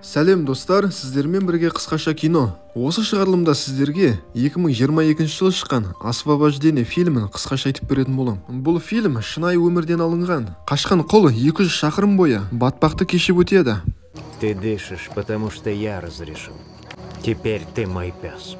Сәлем достар, сіздермен бірге қысқаша кино. Осы шығарылымда сіздерге 2022 жылы шыққан «Освобождение» фильмін қысқаша айтып беретін болам. Бұл фильм шынайы өмірден алынған. Қашқан құл 200 шақырым бойы батпақты кешіп өтеді. Ты дышишь, потому что я разрешил. Теперь ты мой пес.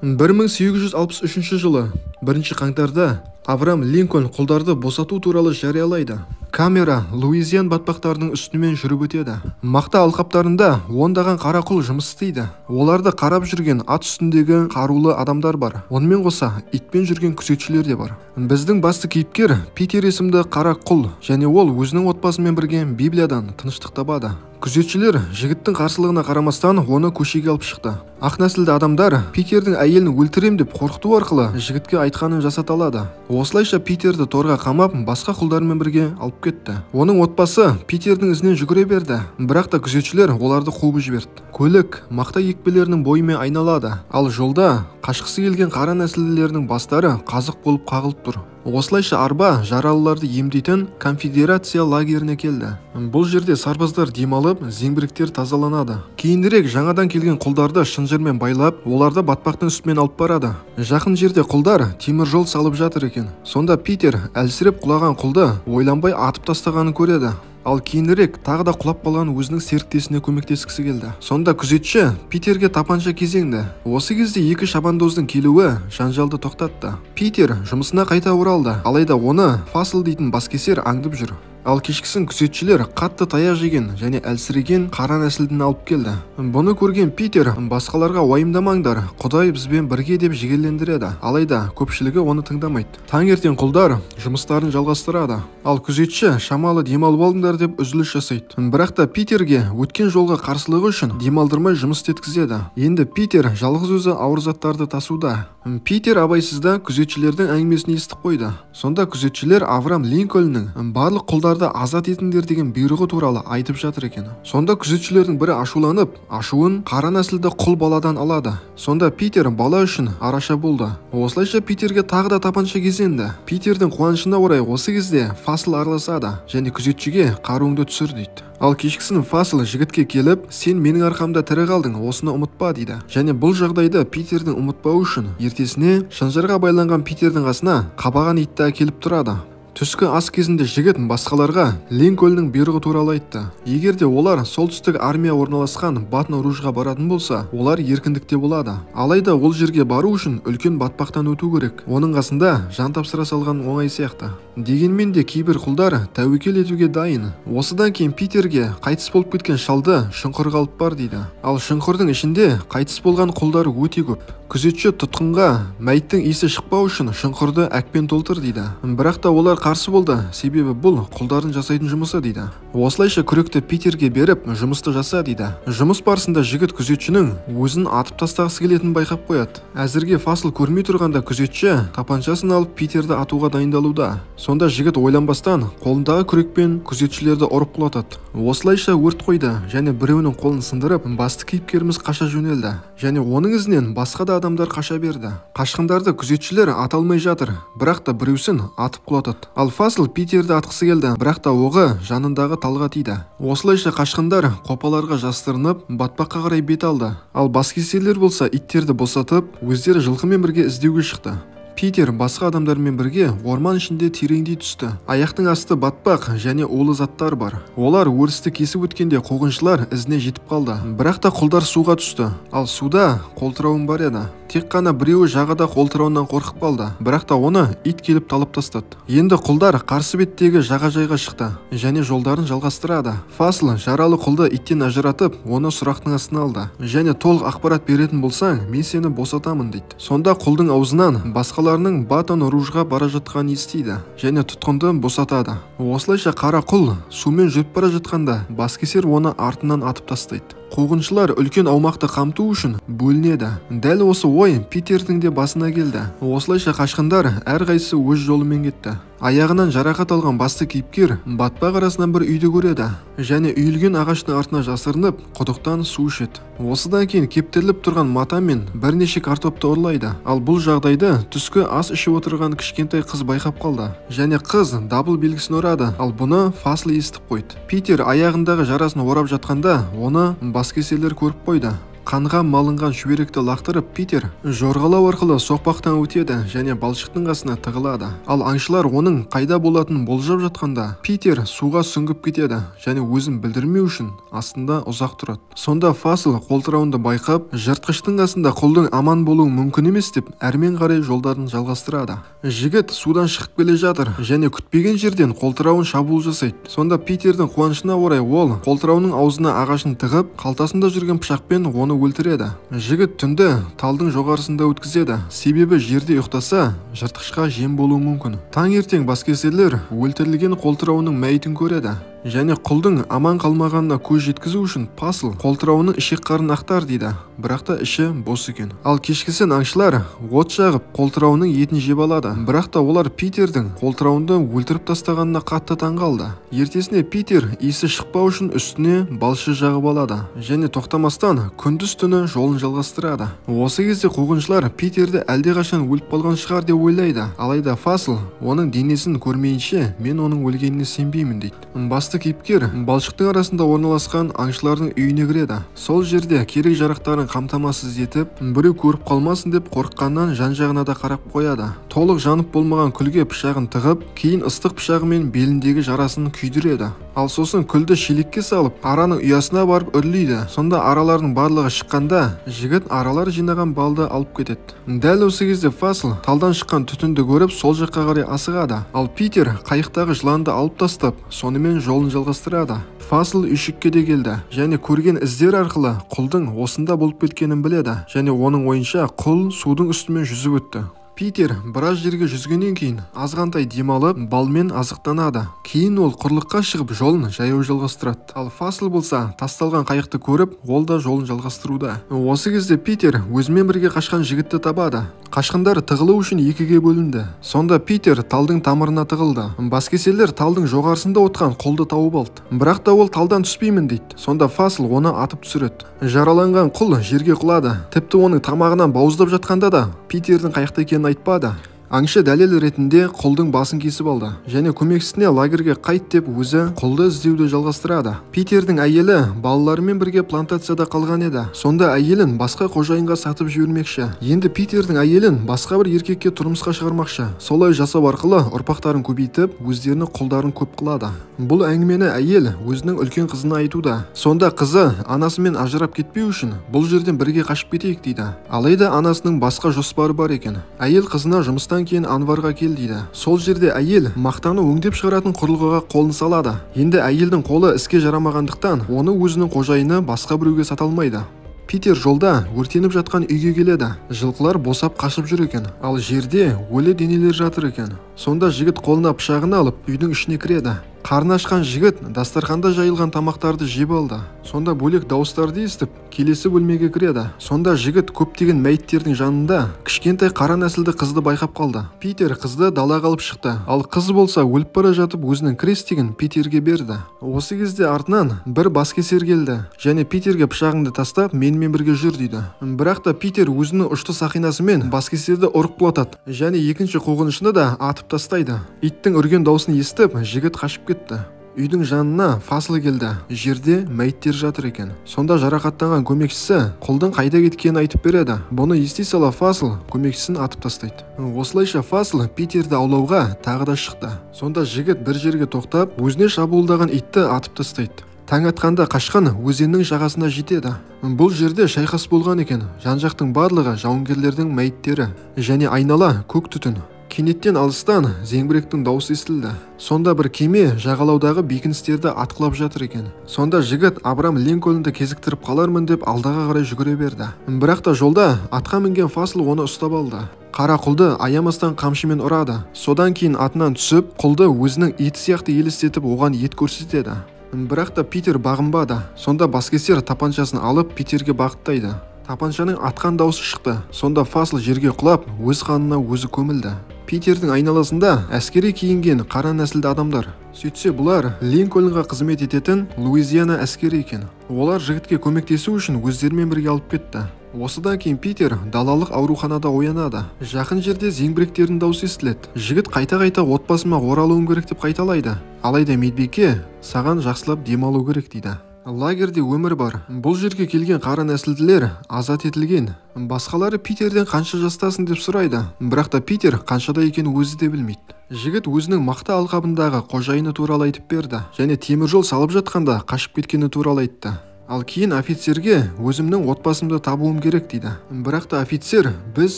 1863 жылы 1 қаңтарда Авраам Линкольн құлдарды босату туралы жариялайды. Камера Луизиан батпақтарының үстімен жүріп өтеді. Мақта алқаптарында ондаған қара құл жұмыс істейді. Оларды қарап жүрген ат үстіндегі қарулы адамдар бар. Онымен қоса итпен жүрген күзетшілер де бар. Біздің басты кейіпкер Питер есімді қара құл, және ол өзінің отбасымен бірге Библиядан тыныштық табады. Күзетшілер жігіттің қарсылығына қарамастан оны көшеге алып шықты. Ақ нәсілді адамдар Питердің әйелін өлтірем деп қорқыту арқылы жігітке айтқанын жасата алады. Осылайша Питерді торға қамап, басқа құлдармен бірге алып кетті. Оның отбасы Питердің ізінен жүгіре берді, бірақ та күзетшілер оларды қуып жіберді. Көлік мақта екпелерінің бойымен айналады, ал жолда қашқысы келген қара нәсілділердің бастары қазық болып қағылып тұр. Осылайша арба жаралыларды емдейтін конфедерация лагеріне келді. Бұл жерде сарбаздар демалып, зеңбіректер тазаланады. Кейінірек жаңадан келген құлдарды шынжырмен байлап, оларды батпақтың үстімен алып барады. Жақын жерде құлдар темір жол салып жатыр екен. Сонда Питер әлсіреп құлаған құлды ойланбай атып тастағанын көреді. Ал кейінірек тағы да құлап қалған өзінің серіктесіне көмектескісі келді. Сонда күзетші Питерге тапанша кезеңді. Осы кезде екі шабандоздың келуі жанжалды тоқтатты. Питер жұмысына қайта оралды, алайда оны Фасл дейтін баскесер аңдып жүр. Ал кешкісін күзетшілер қатты таяқ жеген және әлсіреген қара нәсілдін алып келді. Бұны көрген Питер басқаларға уайымдамаңдар, Құдай бізбен бірге деп жігерлендіреді. Алайда көпшілігі оны тыңдамайды. Таңертең құлдар жұмыстарын жалғастырады. Ал күзетші шамалы демалып алыңдар деп үзіліс жасайды. Бірақ та Питерге өткен жолға қарсылығы үшін демалдырмай жұмыс істеткізеді. Енді Питер жалғыз өзі ауыр заттарды тасуда. Питер абайсызда күзетшілердің әңгімесін естіп қойды. Сонда күзетшілер Авраам Линкольннің барлық құлдарды азат етіңдер деген бұйрығы туралы айтып жатыр екен. Сонда күзетшілердің бірі ашуланып, ашуын қара нәсілді құл баладан алады. Сонда Питер бала үшін араша болды. Осылайша Питерге тағы да тапанша кезенді. Питердің қуанышына орай осы кезде Фасл араласады және күзетшіге қаруыңды түсір дейді. Ал кешкісін Фасл жігітке келіп, сен менің арқамда тірі қалдың, осыны ұмытпа дейді. Және бұл жағдайды Питердің ұмытпауы үшін ертесіне шынжырға байланған Питердің қасына қабаған итті әкеліп тұрады. Түскі ас кезінде жігіт басқаларға Линкольннің бұйрығы туралы айтты. Егер де олар солтүстік армия орналасқан Батон-Ружға баратын болса, олар еркіндікте болады. Алайда ол жерге бару үшін үлкен батпақтан өту керек. Оның қасында жан тапсыра салған оңай сияқты. Дегенмен де кейбір құлдар тәуекел етуге дайын. Осыдан кейін Питерге қайтыс болып кеткен шалды шұңқырға алып бар дейді. Ал шұңқырдың ішінде қайтыс болған құлдар өте көп. Күзетші тұтқынға мәйттің иісі шықпау үшін шұңқырды әкпен толтыр дейді. Бірақ та олар қарсы болды, себебі бұл құлдардың жасайтын жұмысы дейді. Осылайша күректі Питерге беріп, жұмысты жаса дейді. Жұмыс барысында жігіт күзетшінің өзін атып тастағысы келетінін байқап қояды. Әзірге Фасл көрмей тұрғанда күзетші тапаншасын алып Питерді атуға дайындалуда. Сонда жігіт ойланбастан қолындағы күрекпен күзетшілерді ұрып құлатады. Осылайша өрт қойды және біреуінің қолын сындырып, басты кейіпкеріміз қаша жөнелді. Және оның ізінен басқа да адамдар қаша берді. Қашқындарды күзетшілер ата алмай жатыр, бірақ та біреусін атып құлатады. Ал Фасл Питерді атқысы келді, бірақ та оғы жанындағы талға тиді. Осылайша қашқындар қопаларға жастырынып, батпаққа қарай бет алды. Ал баскесерлер болса иттерді босатып, өздері жылқымен бірге іздеуге шықты. Питер басқа адамдармен бірге орман ішінде тереңдей түсті. Аяқтың асты батпақ және улы заттар бар. Олар өрісті кесіп өткенде қуғыншылар ізіне жетіп қалды. Бірақ та құлдар суға түсті. Ал суда қолтырауын бар еді. Тек қана біреуі жағада қолтырауынан қорқып қалды. Бірақ та оны ит келіп талап тастады. Енді құлдар қарсы беттегі жағажайға шықты және жолдарын жалғастырады. Фасл жаралы құлды иттен ажыратып, оны сұрақтың астына алды. Және толық ақпарат беретін болсаң, мен сені босатамын дейді. Сонда құлдың аузынан басқаларының Батон-Ружға бара жатқанын естиді және тұтқынды босатады. Осылайша қара құл сумен жүріп бара жатқанда баскесер оны артынан атып тастайды. Қуғыншылар үлкен аумақты қамту үшін бөлінеді. Дәл осы ой Питердің де басына келді. Осылайша қашқындар әрқайсысы өз жолымен кетті. Аяғынан жарақат алған басты кейіпкер батпақ арасынан бір үйді көреді және үйілген ағаштың артына жасырынып құдықтан су ішеді. Осыдан кейін кептіріліп тұрған мата мен бірнеше картопты ұрлайды. Ал бұл жағдайды түскі ас ішіп отырған кішкентай қыз байқап қалды және қыз дабыл белгісін ұрады. Ал бұны Фасл естіп қойды. Питер аяғындағы жарасын орап жатқанда оны баскесерлер көріп қойды. Қанға малынған шүберекті лақтырып, Питер жорғалау арқылы соқпақтан өтеді және балшықтың қасына тығылады. Ал аңшылар оның қайда болатынын болжап жатқанда, Питер суға сүңгіп кетеді және өзін білдірмеу үшін астында ұзақ тұрады. Сонда Фасл қолтырауынды байқап, жыртқыштың қасында құлдың аман болуы мүмкін емес деп, әрмен қарай жолдарын жалғастырады. Жігіт судан шығып келе жатыр және күтпеген жерден қолтырауын шабуыл жасайды. Сонда Питердің қуанышына орай ол қолтырауының аузына ағашын тығып, қалтасында жүрген пышақпен оны өлтіреді. Жігіт түнді талдың жоғарысында өткізеді, себебі жерде ұйықтаса жыртқышқа жем болуы мүмкін. Таңертең баскесерлер өлтірілген қолтырауының мәйітін көреді және құлдың аман қалмағанына көз жеткізу үшін Фасл қолтырауының ішек-қарын ақтар дейді, бірақ та іші бос екен. Ал кешкісін аңшылар от жағып қолтырауының етін жеп алады, бірақ та олар Питердің қолтырауынды өлтіріп тастағанына қатты таңғалды. Ертесіне Питер иісі шықпау үшін үстіне балшы жағып алады және тоқтамастан күндіз-түні жолын жалғастырады. Осы кезде қуғыншылар Питерді әлдеқашан өліп қалған шығар деп ойлайды, алайда Фасл оның денесін көрмейінше мен оның өлгеніне сенбеймін дейді. Басты кейіпкер балшықтың арасында орналасқан аңшылардың үйіне кіреді. Сол жерде керек жарақтарын қамтамасыз етіп, біреу көріп қалмасын деп қорыққаннан жан-жағына да қарап қояды. Толық жанып болмаған күлге пышағын тығып, кейін ыстық пышағымен беліндегі жарасын күйдіреді. Ал сосын күлді шелекке салып, араның ұясына барып үрлейді. Сонда аралардың барлығы шыққанда, жігіт аралар жинаған балды алып кетеді. Дәл осы кезде Фасл талдан шыққан түтінді көріп, сол жаққа қарай асығады. Ал Питер қайықтағы жыланды алып тастап, сонымен жолын жалғастырады. Фасл үйшікке де келді және көрген іздер арқылы құлдың осында болып кеткенін біледі және оның ойынша құл судың үстімен жүзіп өтті. Питер біраз жерге жүзгеннен кейін азғантай демалып, балмен азықтанады. Кейін ол құрлыққа шығып жолын жаяу жалғастырады. Ал Фасл болса, тасталған қайықты көріп, ол да жолын жалғастыруда. Осы кезде Питер өзімен бірге қашқан жігітті табады. Қашқындар тығылу үшін екіге бөлінді. Сонда Питер талдың тамырына тығылды. Баскесерлер талдың жоғарысында отқан құлды тауып алды. Бірақ та ол талдан түспеймін дейді. Сонда Фасл оны атып түсіреді. Жараланған құл жерге құлады. Тіпті оның тамағынан бауыздап жатқанда да Питердің қайықта екенін айтпады. Аңшы дәлел ретінде құлдың басын кесіп алды және көмекшісіне лагерге қайт деп өзі құлды іздеуді жалғастырады. Питердің әйелі балаларымен бірге плантацияда қалған еді. Сонда әйелін басқа қожайынға сатып жібермекші. Енді Питердің әйелін басқа бір еркекке тұрмысқа шығармақшы. Солай жасау арқылы ұрпақтарын көбейтіп, өздерінің құлдарын көп қылады. Бұл әңгімені әйел өзінің үлкен қызына айтуда. Сонда қызы анасымен ажырап кетпеу үшін бұл жерден бірге қашып кетейік дейді. Алайда анасының басқа жоспары бар екен. Әйел қызына жұмыстан кейін Анварға кел дейді. Сол жерде әйел мақтаны өңдеп шығаратын құрылғыға қолын салады. Енді әйелдің қолы іске жарамағандықтан, оны өзінің қожайыны басқа біреуге сата алмайды. Питер жолда өртеніп жатқан үйге келеді. Жылқылар босап қашып жүр екен. Ал жерде өлі денелер жатыр екен. Сонда жігіт қолына пышағын алып үйдің ішіне кіреді. Қарны ашқан жігіт дастарханда жайылған тамақтарды жеп алды. Сонда бөлек дауыстарды естіп, келесі бөлмеге кіреді. Сонда жігіт көптеген мәйіттердің жанында кішкентай қара нәсілді қызды байқап қалды. Питер қызды далаға алып шықты. Ал қыз болса өліп бара жатып өзінің крестігін Питерге берді. Осы кезде артынан бір баскесер келді және Питерге пышағыңды тастап, менімен бірге жүр дейді. Бірақ та Питер өзінің ұшты сақинасымен баскесерді ұрып құлатады және екінші қуғыншыны да атып тастайды. Иттің үрген даусын естіп, жігіт қашып кетті. Үйдің жанына Фасл келді. Жерде мәйіттер жатыр екен. Сонда жарақаттанған көмекшісі құлдың қайда кеткенін айтып береді. Бұны ести сала Фасл көмекшісін атып тастайды. Осылайша Фасл Питерді аулауға тағы да шықты. Сонда жігіт бір жерге тоқтап, өзіне шабуылдаған итті атып тастайды. Таң атқанда қашқан өзеннің жағасына жетеді. Бұл жерде шайқас болған екен. Жан-жақтың барлығы жауынгерлердің мәйіттері және айнала көк түтін. Кенеттен алыстан зеңбіректің дауысы естілді. Сонда бір кеме жағалаудағы бекіністерді атқылап жатыр екен. Сонда жігіт Абрам Линкольнді кезіктіріп қалармын деп алдағы қарай жүгіре берді. Бірақ та жолда атқа мінген Фасл оны ұстап алды. Қара құлды аямастан қамшымен ұрады. Содан кейін атынан түсіп, құлды өзінің иті сияқты елестетіп оған ет көрсетеді. Бірақ та Питер бағынбады. Сонда баскесер тапаншасын алып Питерге бағыттайды. Тапаншаның атқан дауысы шықты. Сонда Фасл жерге құлап, өз қанына өзі көмілді. Питердің айналасында әскери киінген қара нәсілді адамдар. Сөйтсе бұлар Линкольнға қызмет ететін Луизиана әскері екен. Олар жігітке көмектесу үшін өздерімен бірге алып кетті. Осыдан кейін Питер далалық ауруханада оянады. Жақын жерде зеңбіректердің дауысы естіледі. Жігіт қайта-қайта отбасыма оралуым керек деп қайталайды. Алайда медбике саған жақсылап демалу керек дейді. лагерде өмір бар. Бұл жерге келген қара нәсілділер азат етілген. Басқалары Питерден қанша жастасың деп сұрайды, бірақ та Питер қаншада екенін өзі де білмейді. Жігіт өзінің мақта алқабындағы қожайыны туралы айтып берді, және темір жол салып жатқанда қашып кеткені туралы айтты. Ал кейін офицерге өзімнің отбасымды табуым керек дейді. Бірақ та офицер, біз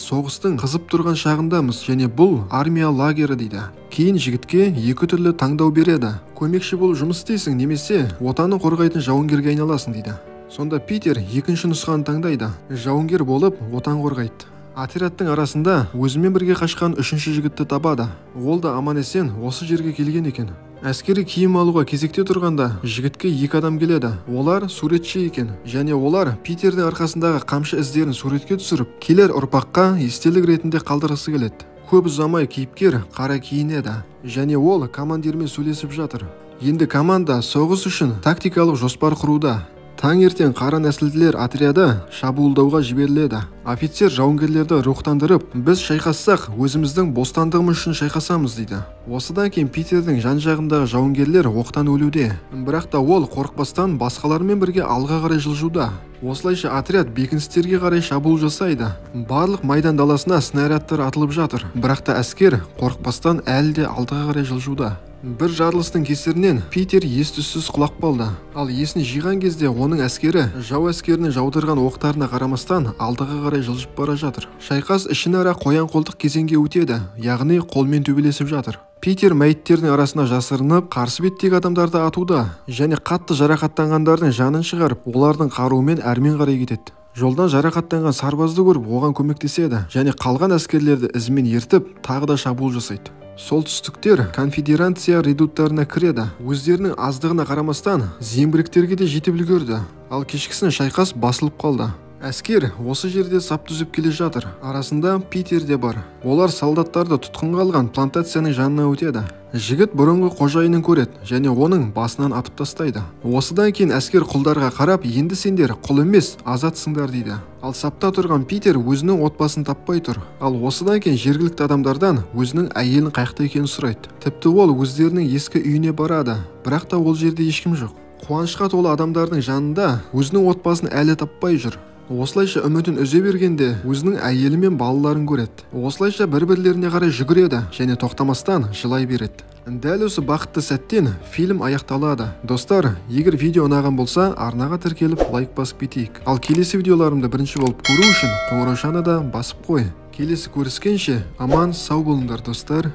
соғыстың қызып тұрған шағындамыз, және бұл армия лагері дейді. Кейін жігітке екі түрлі таңдау береді. Көмекші болып жұмыс істейсің, немесе отанын қорғайтын жауынгерге айналасың дейді. Сонда Питер екінші нұсқаны таңдайды. Жауынгер болып отан қорғайды. Отрядтың арасында өзімен бірге қашқан үшінші жігітті табады. Ол да аман-есен осы жерге келген екен. Әскери киім алуға кезекте тұрғанда жігітке екі адам келеді. Олар суретші екен, және олар Питердің арқасындағы қамшы іздерін суретке түсіріп, келер ұрпаққа естелік ретінде қалдырғысы келеді. Көп ұзамай кейіпкер қара киінеді, және ол командирмен сөйлесіп жатыр. Енді команда соғыс үшін тактикалық жоспар құруда. Таңертең қара нәсілділер отряды шабуылдауға жіберіледі. Офицер жауынгерлерді рухтандырып, біз шайқассақ, өзіміздің бостандығымыз үшін шайқасамыз дейді. Осыдан кейін Питердің жан-жағындағы жауынгерлер оқтан өлуде. Бірақ та ол қорықпастан басқалармен бірге алға қарай жылжуда. Осылайша отряд бекіністерге қарай шабуыл жасайды. Барлық майдан даласына снарядтар атылып жатыр. Бірақ та әскер қорықпастан әлі де алдыға қарай жылжуда. Бір жарылыстың кесірінен Питер ес-түссіз құлап қалды. Ал есін жиған кезде оның әскері жау әскерінің жаудырған оқтарына қарамастан алдыға қарай жылжып бара жатыр. Шайқас ішінара қоян-қолтық кезеңге өтеді, яғни қолмен төбелесіп жатыр. Питер мәйіттердің арасына жасырынып, қарсы беттегі адамдарды атуда, және қатты жарақаттанғандардың жанын шығарып, олардың қаруымен әрмен қарай кетеді. Жолдан жарақаттанған сарбазды көріп, оған көмектеседі, және қалған әскерлерді ізімен ертіп, тағы да шабуыл жасайды. Солтүстіктер конфедерация редуттарына кіреді. Өздерінің аздығына қарамастан зеңбіректерге де жетіп үлгерді. Ал кешкісін шайқас басылып қалды. Әскер осы жерде сап түзеп келе жатыр. Арасында Питер де бар. Олар солдаттарды тұтқынға алған плантацияның жанына өтеді. Жігіт бұрынғы қожайынын көреді, және оның басынан атып тастайды. Осыдан кейін әскер құлдарға қарап, енді сендер құл емес, азатсыңдар дейді. Ал сапта тұрған Питер өзінің отбасын таппай тұр. Ал осыдан кейін жергілікті адамдардан өзінің әйелін қайықта екенін сұрайды. Тіпті ол өздерінің ескі үйіне барады, бірақ та ол жерде ешкім жоқ. Қуанышқа толы адамдардың жанында өзінің отбасын әлі таппай жүр. Осылайша үмітін үзе бергенде өзінің әйелі мен балаларын көреді. Осылайша бір-бірлеріне қарай жүгіреді және тоқтамастан жылай береді. Дәл осы бақытты сәттен фильм аяқталады. Достар, егер видео ұнаған болса, арнаға тіркеліп лайк басып кетейік. Ал келесі видеоларымды бірінші болып көру үшін қоңыраушаны да басып қой. Келесі көріскенше аман сау болыңдар достар.